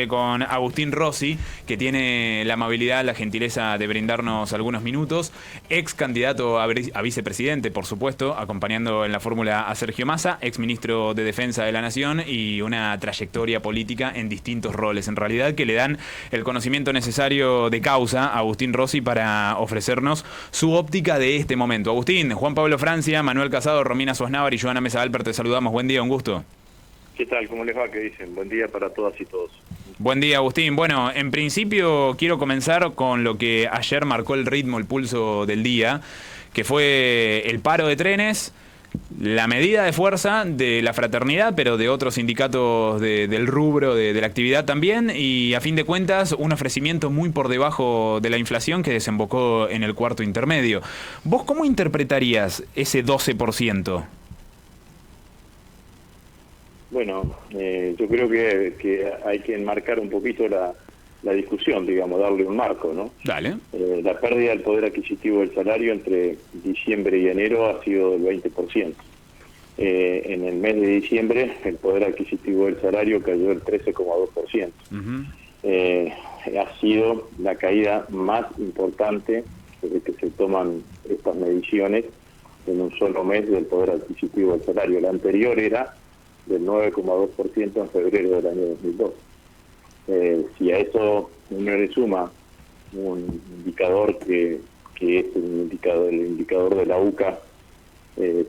Con Agustín Rossi, que tiene la amabilidad, la gentileza de brindarnos algunos minutos, ex candidato a vicepresidente, por supuesto, acompañando en la fórmula a Sergio Massa, ex ministro de Defensa de la Nación y una trayectoria política en distintos roles, en realidad, que le dan el conocimiento necesario de causa a Agustín Rossi para ofrecernos su óptica de este momento. Agustín, Juan Pablo Francia, Manuel Casado, Romina Sosnávar y Joana Mesa Alper, te saludamos. Buen día, un gusto. ¿Qué tal? ¿Cómo les va? ¿Qué dicen? Buen día para todas y todos. Buen día, Agustín. Bueno, en principio quiero comenzar con lo que ayer marcó el ritmo, el pulso del día, que fue el paro de trenes, la medida de fuerza de la fraternidad, pero de otros sindicatos del rubro, de la actividad también, y a fin de cuentas un ofrecimiento muy por debajo de la inflación que desembocó en el cuarto intermedio. ¿Vos cómo interpretarías ese 12%? Bueno, yo creo que hay que enmarcar un poquito la discusión, digamos, darle un marco, ¿no? Dale. La pérdida del poder adquisitivo del salario entre diciembre y enero ha sido del 20%. En el mes de diciembre el poder adquisitivo del salario cayó del 13,2%. Ha sido la caída más importante desde que se toman estas mediciones en un solo mes del poder adquisitivo del salario. La anterior era del 9,2% en febrero del año 2002. Si a eso uno le suma un indicador que es el indicador de la UCA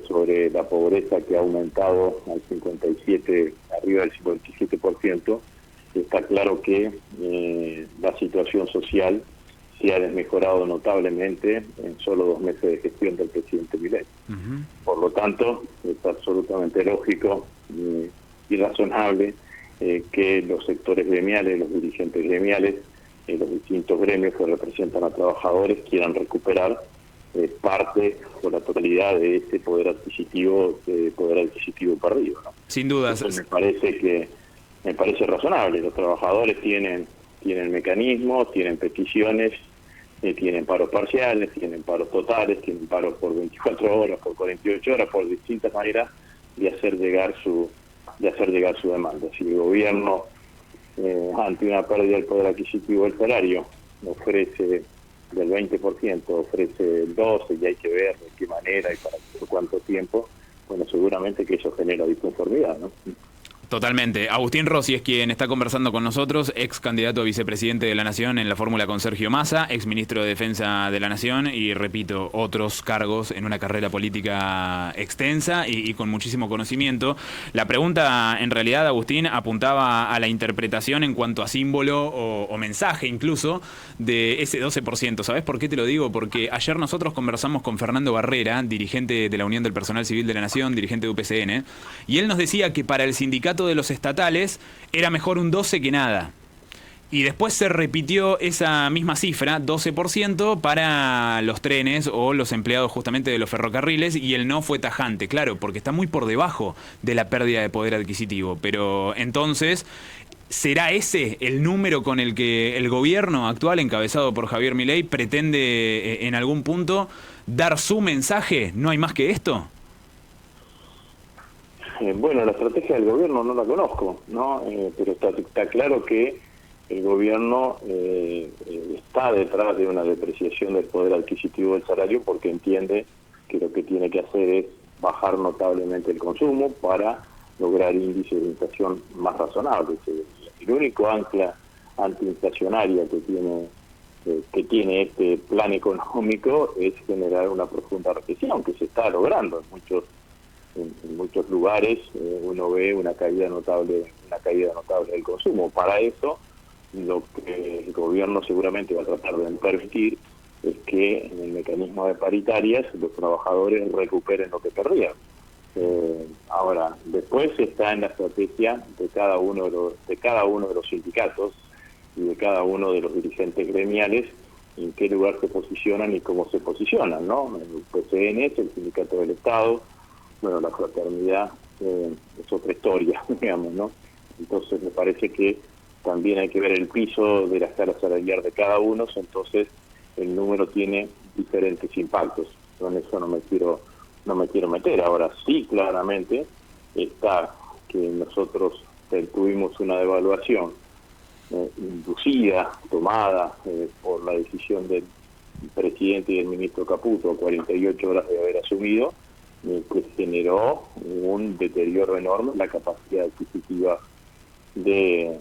sobre la pobreza, que ha aumentado al 57, arriba del 57%, está claro que la situación social se ha desmejorado notablemente en solo 2 meses de gestión del presidente Milei. Por lo tanto, es absolutamente lógico y razonable que los sectores gremiales, los dirigentes gremiales, los distintos gremios que representan a trabajadores quieran recuperar parte o la totalidad de ese poder adquisitivo perdido, ¿no? Sin dudas. Eso me parece razonable. Los trabajadores tienen mecanismos, tienen peticiones, tienen paros parciales, tienen paros totales, tienen paros por 24 horas, por 48 horas, por distintas maneras de hacer llegar su demanda. Si el gobierno, ante una pérdida del poder adquisitivo del salario, ofrece del 20%, ofrece el 12%, y hay que ver de qué manera y por cuánto tiempo, bueno, seguramente que eso genera disconformidad, ¿no? Totalmente. Agustín Rossi es quien está conversando con nosotros, ex candidato a vicepresidente de la Nación en la fórmula con Sergio Massa, ex ministro de Defensa de la Nación y, repito, otros cargos en una carrera política extensa y con muchísimo conocimiento. La pregunta, en realidad, Agustín, apuntaba a la interpretación en cuanto a símbolo o mensaje incluso de ese 12%. ¿Sabés por qué te lo digo? Porque ayer nosotros conversamos con Fernando Barrera, dirigente de la Unión del Personal Civil de la Nación, dirigente de UPCN, y él nos decía que para el sindicato de los estatales era mejor un 12 que nada. Y después se repitió esa misma cifra, 12%, para los trenes o los empleados justamente de los ferrocarriles, y el no fue tajante, claro, porque está muy por debajo de la pérdida de poder adquisitivo. Pero entonces, ¿será ese el número con el que el gobierno actual, encabezado por Javier Milei, pretende en algún punto dar su mensaje? ¿No hay más que esto? Bueno, la estrategia del gobierno no la conozco, ¿no? Pero está claro que el gobierno está detrás de una depreciación del poder adquisitivo del salario, porque entiende que lo que tiene que hacer es bajar notablemente el consumo para lograr índices de inflación más razonables. El único ancla antiinflacionaria que tiene este plan económico es generar una profunda recesión, que se está logrando en muchos lugares. Uno ve una caída notable del consumo. Para eso, lo que el gobierno seguramente va a tratar de permitir es que en el mecanismo de paritarias los trabajadores recuperen lo que perdían. Ahora, después está en la estrategia de cada uno de los sindicatos y de cada uno de los dirigentes gremiales en qué lugar se posicionan y cómo se posicionan, ¿no? El PCN es el sindicato del Estado. Bueno, la fraternidad es otra historia, digamos, ¿no? Entonces me parece que también hay que ver el piso de la escala salarial de cada uno, entonces el número tiene diferentes impactos. Con eso no me quiero meter. Ahora sí, claramente está que nosotros tuvimos una devaluación inducida, tomada por la decisión del presidente y del ministro Caputo a 48 horas de haber asumido, que generó un deterioro enorme en la capacidad adquisitiva de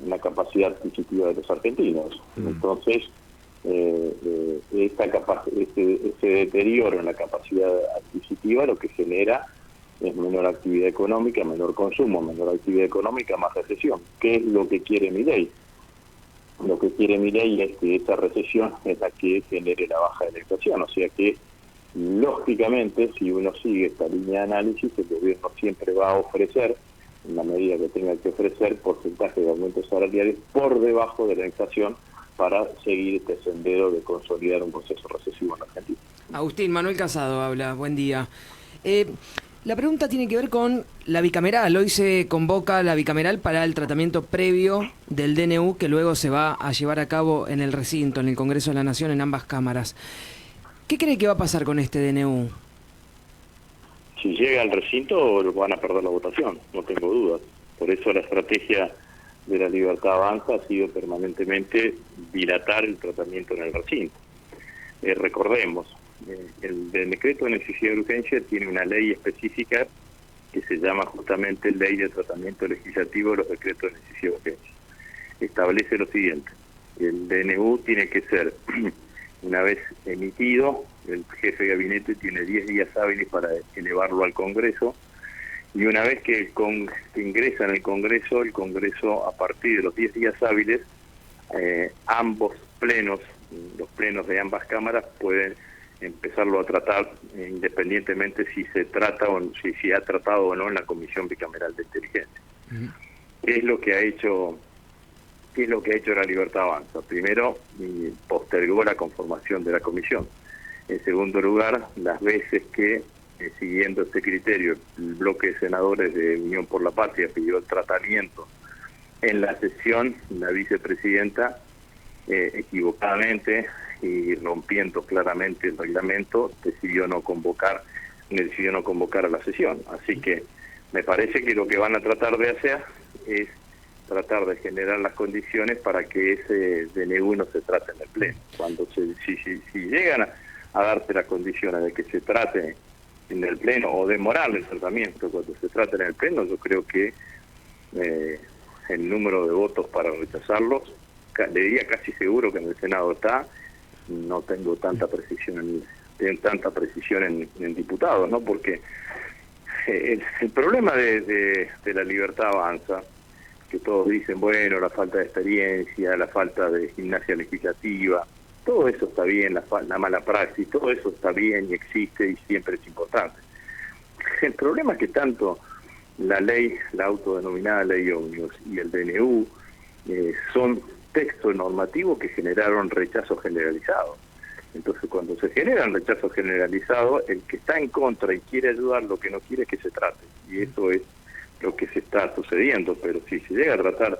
los argentinos. Entonces, ese deterioro en la capacidad adquisitiva lo que genera es menor actividad económica, menor consumo, menor actividad económica, más recesión. ¿Qué es lo que quiere Milei? Lo que quiere Milei es que esa recesión es la que genere la baja de la inflación, o sea que lógicamente, si uno sigue esta línea de análisis, el gobierno siempre va a ofrecer, en la medida que tenga que ofrecer, porcentajes de aumentos salariales por debajo de la inflación para seguir este sendero de consolidar un proceso recesivo en Argentina. Agustín, Manuel Casado habla, buen día. La pregunta tiene que ver con la bicameral. Hoy se convoca la bicameral para el tratamiento previo del DNU que luego se va a llevar a cabo en el recinto, en el Congreso de la Nación, en ambas cámaras. ¿Qué cree que va a pasar con este DNU? Si llega al recinto van a perder la votación, no tengo dudas. Por eso la estrategia de La Libertad Avanza ha sido permanentemente dilatar el tratamiento en el recinto. Recordemos, el decreto de necesidad de urgencia tiene una ley específica que se llama justamente Ley de Tratamiento Legislativo de los Decretos de Necesidad de Urgencia. Establece lo siguiente: el DNU tiene que ser, una vez emitido, el jefe de gabinete tiene 10 días hábiles para elevarlo al Congreso, y una vez que ingresa en el Congreso, a partir de los 10 días hábiles, ambos plenos, los plenos de ambas cámaras, pueden empezarlo a tratar independientemente si se trata o si ha tratado o no en la Comisión Bicameral de Inteligencia. ¿Qué es lo que ha hecho La Libertad Avanza? Primero, postergó la conformación de la comisión. En segundo lugar, las veces que, siguiendo este criterio, el bloque de senadores de Unión por la Patria pidió el tratamiento en la sesión, la vicepresidenta, equivocadamente y rompiendo claramente el reglamento, decidió no convocar a la sesión. Así que me parece que lo que van a tratar de hacer es tratar de generar las condiciones para que ese DNU no se trate en el Pleno. Cuando si llegan a darse las condiciones de que se trate en el Pleno o demorarle el tratamiento cuando se trate en el Pleno, yo creo que el número de votos para rechazarlos, le diría casi seguro que en el Senado está. No tengo tanta precisión en diputados, ¿no? Porque el problema de La Libertad Avanza, que todos dicen, bueno, la falta de experiencia, la falta de gimnasia legislativa, todo eso está bien, la mala praxis, todo eso está bien y existe y siempre es importante. El problema es que tanto la ley, la autodenominada ley Ómnibus y el DNU son textos normativos que generaron rechazo generalizado. Entonces, cuando se generan rechazos generalizados, el que está en contra y quiere ayudar, lo que no quiere es que se trate. Y eso es lo que se está sucediendo. Pero si se llega a tratar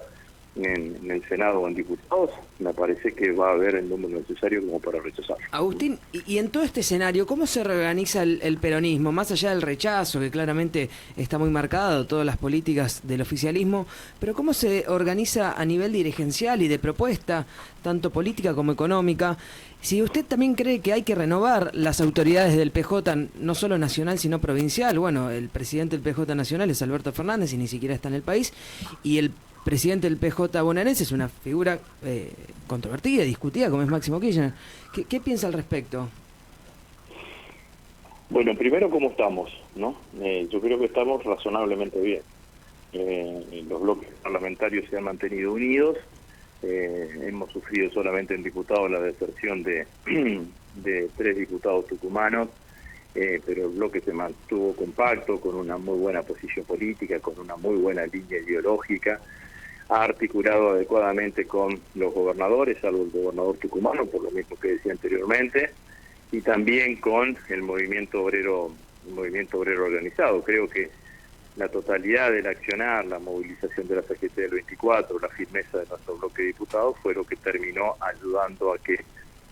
en el Senado o en diputados, me parece que va a haber el número necesario como para rechazarlo. Agustín, y en todo este escenario, ¿cómo se reorganiza el peronismo? Más allá del rechazo, que claramente está muy marcado, todas las políticas del oficialismo, pero ¿cómo se organiza a nivel dirigencial y de propuesta, tanto política como económica? Si usted también cree que hay que renovar las autoridades del PJ, no solo nacional, sino provincial. Bueno, el presidente del PJ nacional es Alberto Fernández y ni siquiera está en el país, y el presidente del PJ bonaerense es una figura controvertida, discutida, como es Máximo Kirchner. ¿Qué piensa al respecto? Bueno, primero, ¿cómo estamos? ¿No? Yo creo que estamos razonablemente bien. Los bloques parlamentarios se han mantenido unidos. Hemos sufrido solamente en diputados la deserción de 3 diputados tucumanos, pero el bloque se mantuvo compacto, con una muy buena posición política, con una muy buena línea ideológica. Ha articulado adecuadamente con los gobernadores, salvo el gobernador tucumano, por lo mismo que decía anteriormente, y también con el movimiento obrero organizado. Creo que la totalidad del accionar, la movilización de la CGT del 24, la firmeza de nuestro bloque de diputados fue lo que terminó ayudando a que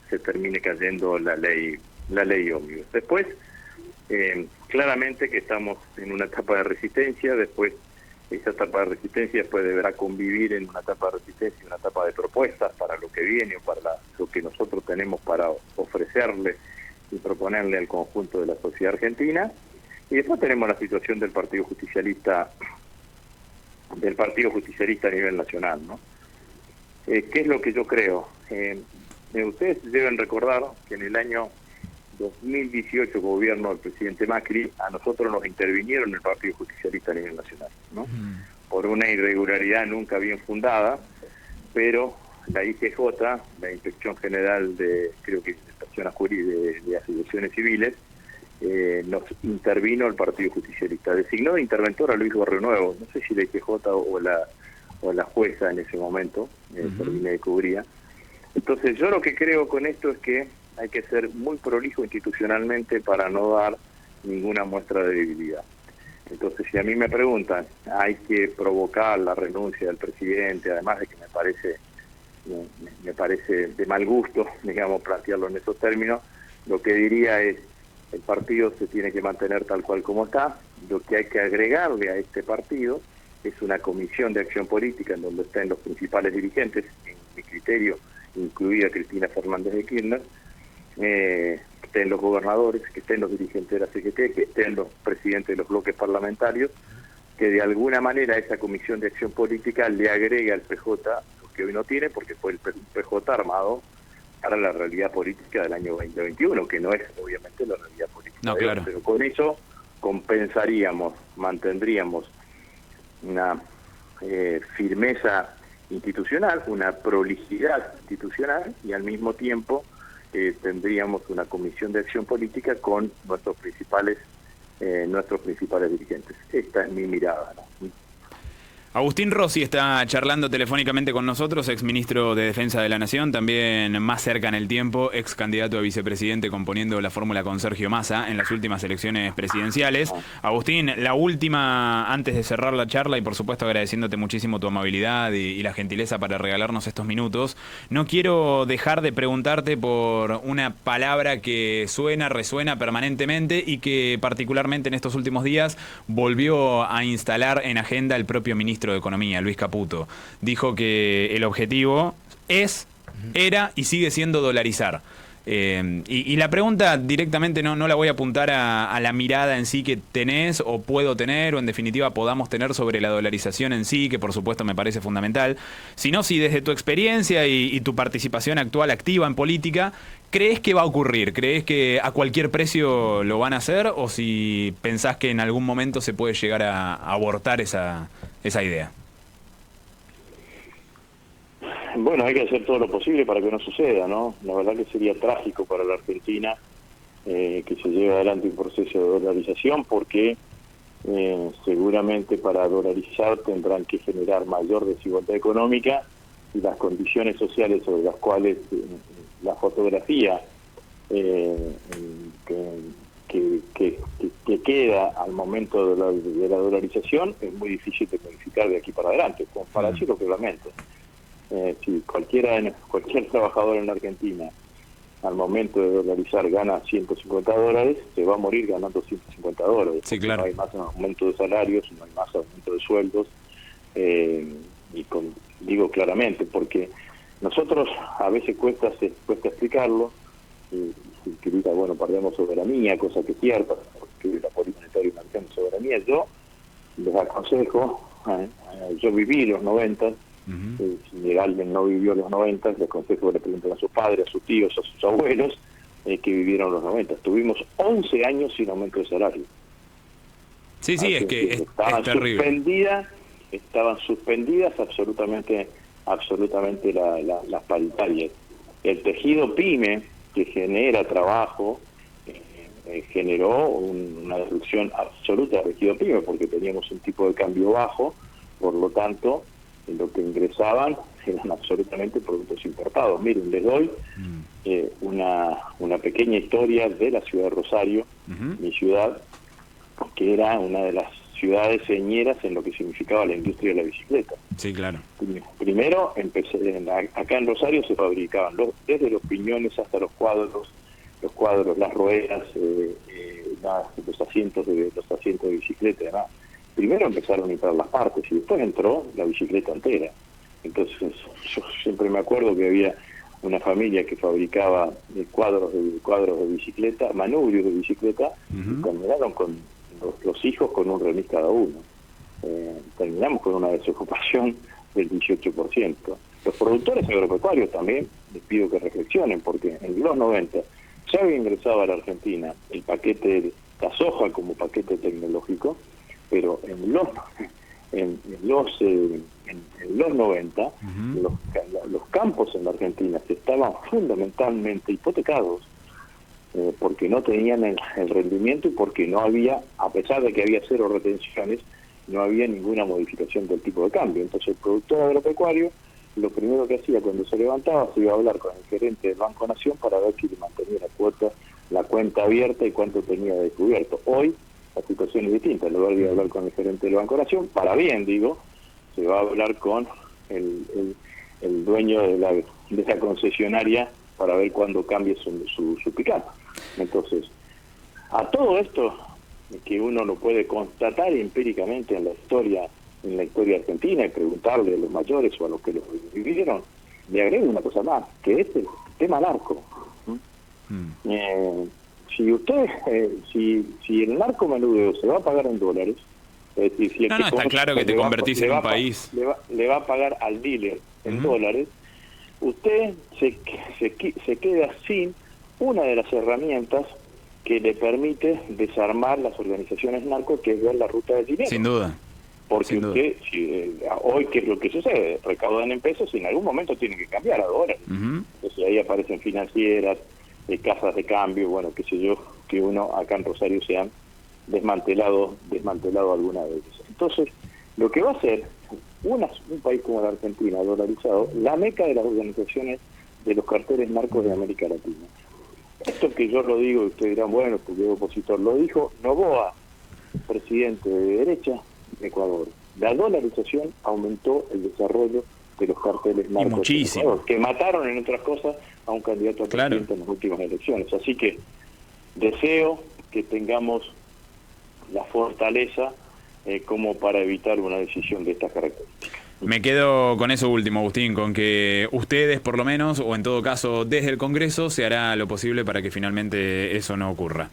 se termine cayendo la ley Ómnibus. Después, claramente que estamos en una etapa de resistencia. Después esa etapa de resistencia después deberá convivir en una etapa de resistencia y una etapa de propuestas para lo que viene o para lo que nosotros tenemos para ofrecerle y proponerle al conjunto de la sociedad argentina. Y después tenemos la situación del Partido Justicialista a nivel nacional, ¿no? ¿Qué es lo que yo creo? Ustedes deben recordar que en el año 2018, gobierno del presidente Macri, a nosotros nos intervinieron el Partido Justicialista a nivel nacional, ¿no? Por una irregularidad nunca bien fundada, pero la IGJ, la Inspección General de Personas de Asociaciones Civiles, nos intervino el Partido Justicialista. Designó de interventor a Luis Borrenuevo, no sé si la IGJ o la jueza en ese momento, Servine de Cubría. Entonces yo lo que creo con esto es que hay que ser muy prolijo institucionalmente para no dar ninguna muestra de debilidad. Entonces, si a mí me preguntan, hay que provocar la renuncia del presidente, además de que me parece de mal gusto, digamos, plantearlo en esos términos, lo que diría es, el partido se tiene que mantener tal cual como está, lo que hay que agregarle a este partido es una comisión de acción política en donde estén los principales dirigentes, en mi criterio, incluida Cristina Fernández de Kirchner, que estén los gobernadores, que estén los dirigentes de la CGT, que estén los presidentes de los bloques parlamentarios, que de alguna manera esa comisión de acción política le agregue al PJ lo que hoy no tiene, porque fue el PJ armado para la realidad política del año 2021, que no es obviamente la realidad política. No, claro. Pero con eso compensaríamos, mantendríamos una firmeza institucional, una prolijidad institucional y al mismo tiempo tendríamos una comisión de acción política con nuestros principales dirigentes. Esta es mi mirada, ¿no? Agustín Rossi está charlando telefónicamente con nosotros, exministro de Defensa de la Nación, también más cerca en el tiempo, ex candidato a vicepresidente componiendo la fórmula con Sergio Massa en las últimas elecciones presidenciales. Agustín, la última, antes de cerrar la charla y por supuesto agradeciéndote muchísimo tu amabilidad y la gentileza para regalarnos estos minutos, no quiero dejar de preguntarte por una palabra que resuena permanentemente y que particularmente en estos últimos días volvió a instalar en agenda el propio ministro de Economía, Luis Caputo. Dijo que el objetivo era y sigue siendo dolarizar. Y la pregunta directamente no la voy a apuntar a la mirada en sí que tenés o puedo tener o en definitiva podamos tener sobre la dolarización en sí, que por supuesto me parece fundamental, sino si desde tu experiencia y tu participación actual activa en política, ¿crees que va a ocurrir? ¿Crees que a cualquier precio lo van a hacer o si pensás que en algún momento se puede llegar a abortar esa idea? Bueno, hay que hacer todo lo posible para que no suceda, ¿no? La verdad que sería trágico para la Argentina que se lleve adelante un proceso de dolarización porque seguramente para dolarizar tendrán que generar mayor desigualdad económica y las condiciones sociales sobre las cuales la fotografía que queda al momento de la dolarización es muy difícil de modificar de aquí para adelante, para decirlo claramente. Si cualquier trabajador en la Argentina al momento de dolarizar gana $150, se va a morir ganando $150. Sí, claro. No hay más aumento de salarios, no hay más aumento de sueldos. Digo claramente, porque nosotros a veces cuesta explicarlo, y grita, bueno, perdemos soberanía, cosa que es cierta, porque la política monetaria marca soberanía. Yo les aconsejo, yo viví los 90, si alguien no vivió los 90, les aconsejo que le pregunten a sus padres, a sus tíos, a sus abuelos, que vivieron los 90. Tuvimos 11 años sin aumento de salario. Sí, es que es terrible. Estaban suspendidas absolutamente las paritarias. El tejido PYME, que genera trabajo, generó una destrucción absoluta del tejido PYME, porque teníamos un tipo de cambio bajo, por lo tanto, lo que ingresaban eran absolutamente productos importados. Miren, les doy una pequeña historia de la ciudad de Rosario, mi ciudad, que era una de las ciudades señeras en lo que significaba la industria de la bicicleta. Sí, claro. Primero, acá en Rosario se fabricaban desde los piñones hasta los cuadros, las ruedas, los asientos de bicicleta y demás. primero empezaron a entrar las partes y después entró la bicicleta entera. Entonces yo siempre me acuerdo que había una familia que fabricaba cuadros de bicicleta, manubrios de bicicleta, y terminaron con los hijos con un remis cada uno. Terminamos con una desocupación del 18%. Los productores agropecuarios también les pido que reflexionen, porque en los 90 ya había ingresado a la Argentina el paquete de la soja como paquete tecnológico, pero en los 90 los campos en la Argentina estaban fundamentalmente hipotecados, porque no tenían el rendimiento y porque no había, a pesar de que había 0 retenciones, no había ninguna modificación del tipo de cambio. Entonces el productor agropecuario lo primero que hacía cuando se levantaba, se iba a hablar con el gerente del Banco Nación para ver si le mantenía la cuenta abierta y cuánto tenía descubierto. Hoy la situación es distinta. En lugar de hablar con el gerente del Banco Nación, para bien digo, se va a hablar con el dueño de la concesionaria para ver cuándo cambie su pick-up. Entonces, a todo esto que uno lo puede constatar empíricamente en la historia argentina y preguntarle a los mayores o a los que lo vivieron, le agrego una cosa más, que es el tema narco. Si usted, si el narcomenudeo se va a pagar en dólares, es decir, si está claro que te convertís en un país. Le va a pagar al dealer en dólares, usted se queda sin una de las herramientas que le permite desarmar las organizaciones narcos, que es ver la ruta del dinero. Sin duda. Porque usted, hoy, ¿qué es lo que sucede? Recaudan en pesos y en algún momento tienen que cambiar a dólares. Entonces ahí aparecen financieras, casas de cambio, bueno, qué sé yo, que uno acá en Rosario se han desmantelado alguna de ellas. Entonces, lo que va a ser un país como la Argentina, dolarizado, la meca de las organizaciones de los carteles narcos de América Latina. Esto que yo lo digo, y ustedes dirán, bueno, porque es opositor, lo dijo Noboa, presidente de derecha de Ecuador. La dolarización aumentó el desarrollo de los carteles narcos muchísimo. de Ecuador, que mataron, en otras cosas, a un candidato a presidente en las últimas elecciones. Así que deseo que tengamos la fortaleza como para evitar una decisión de estas características. Me quedo con eso último, Agustín, con que ustedes, por lo menos, o en todo caso desde el Congreso, se hará lo posible para que finalmente eso no ocurra.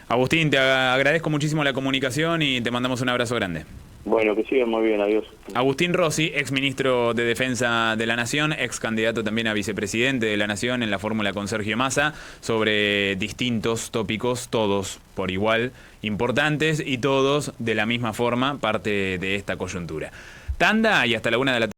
Agustín, te agradezco muchísimo la comunicación y te mandamos un abrazo grande. Bueno, que sigan muy bien, adiós. Agustín Rossi, ex ministro de Defensa de la Nación, ex candidato también a vicepresidente de la Nación en la fórmula con Sergio Massa, sobre distintos tópicos, todos por igual importantes y todos de la misma forma parte de esta coyuntura. Tanda y hasta la 1 de la tarde.